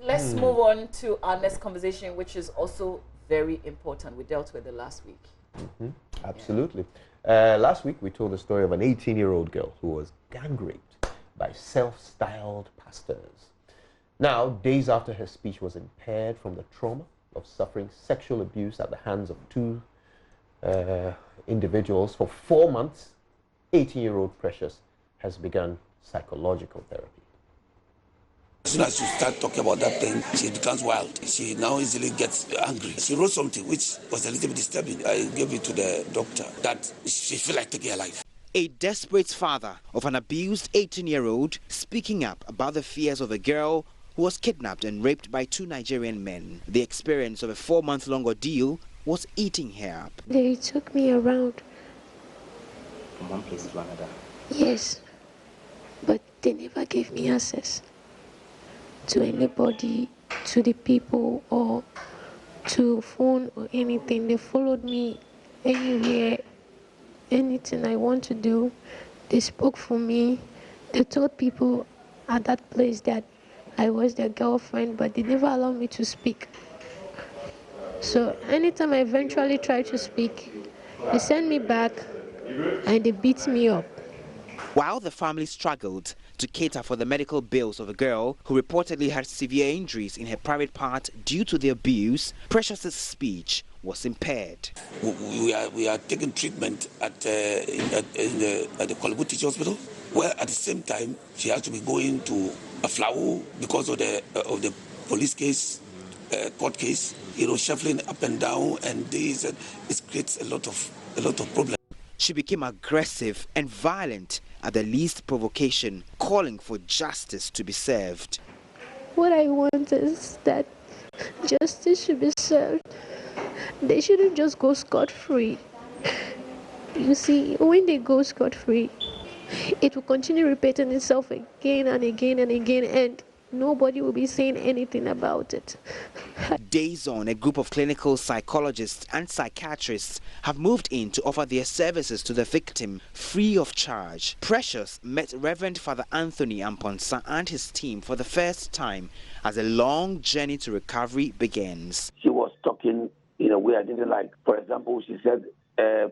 let's move on to our next conversation, which is also very important. We dealt with it last week. Absolutely. Last week, we told the story of an 18-year-old girl who was gang raped by self-styled pastors. Now, days after her speech was impaired from the trauma of suffering sexual abuse at the hands of two individuals for 4 months, 18-year-old Precious has begun psychological therapy. As soon as you start talking about that thing, she becomes wild. She now easily gets angry. She wrote something which was a little bit disturbing. I gave it to the doctor that she feel like taking her life. A desperate father of an abused 18-year-old speaking up about the fears of a girl who was kidnapped and raped by two Nigerian men. The experience of a 4-month-long ordeal was eating her up. They took me around. From one place to another? Yes, but they never gave me access to anybody, to the people, or to phone or anything. They followed me anywhere, anything I want to do. They spoke for me. They told people at that place that I was their girlfriend, but they never allowed me to speak. So anytime I eventually try to speak, they send me back and they beat me up. While the family struggled to cater for the medical bills of a girl who reportedly had severe injuries in her private part due to the abuse, Precious's speech was impaired. We are taking treatment at the Kolbu Teaching Hospital, where at the same time she has to be going to Aflao because of the police case, court case. You know, shuffling up and down, and this, it creates a lot of problems. She became aggressive and violent at the least provocation, calling for justice to be served. What I want is that justice should be served. They shouldn't just go scot-free. You see, when they go scot-free, it will continue repeating itself again and again and again, and nobody will be saying anything about it. Days on, a group of clinical psychologists and psychiatrists have moved in to offer their services to the victim free of charge. Precious met Reverend Father Anthony Amponsa and his team for the first time as a long journey to recovery begins. She was talking in a way I didn't like. For example, she said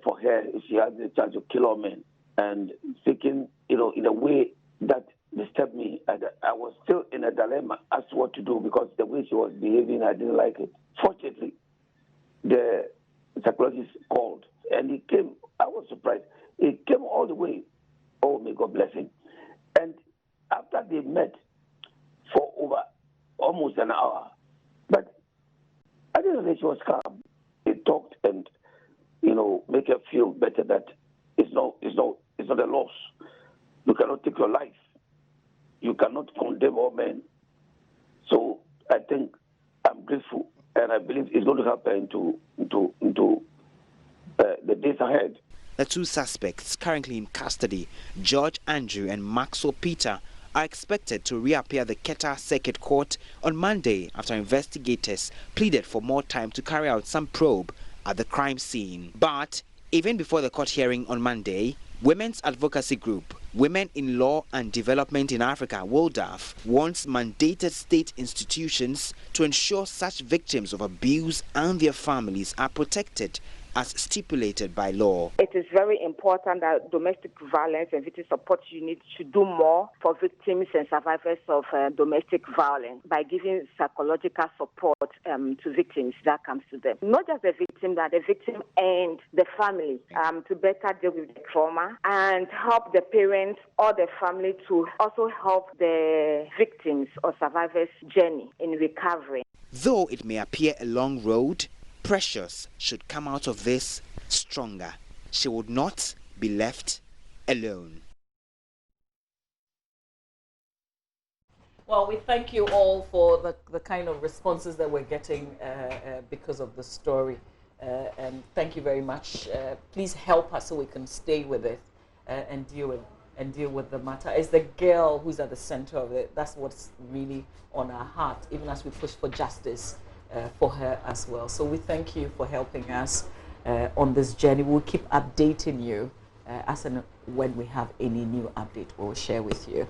for her, she had the chance to kill all men, and speaking, in a way that disturbed me. I was still in a dilemma as to what to do because the way she was behaving, I didn't like it. Fortunately, the psychologist called and he came. I was surprised. He came all the way. Oh, may God bless him. And after they met for over almost an hour, but I didn't know she was calm. He talked and, make her feel better that it's not a loss. You cannot take your life. You cannot condemn all men. So I think I'm grateful, and I believe it's going to happen into the days ahead. The two suspects currently in custody, George Andrew and Maxwell Peter, are expected to reappear at the Keta Circuit Court on Monday after investigators pleaded for more time to carry out some probe at the crime scene. But even before the court hearing on Monday, women's advocacy group Women in Law and Development in Africa, WOLDAF, wants mandated state institutions to ensure such victims of abuse and their families are protected as stipulated by law. It is very important that domestic violence and victim support units should do more for victims and survivors of domestic violence by giving psychological support to victims that comes to them. Not just the victim, but the victim and the family to better deal with the trauma and help the parents or the family to also help the victims or survivors' journey in recovery. Though it may appear a long road, Precious should come out of this stronger. She would not be left alone. Well, we thank you all for the kind of responses that we're getting because of the story. And thank you very much. Please help us so we can stay with it and deal with the matter. It's the girl who's at the center of it. That's what's really on our heart, even as we push for justice for her as well. So we thank you for helping us on this journey. We'll keep updating you as and when we have any new update we'll share with you.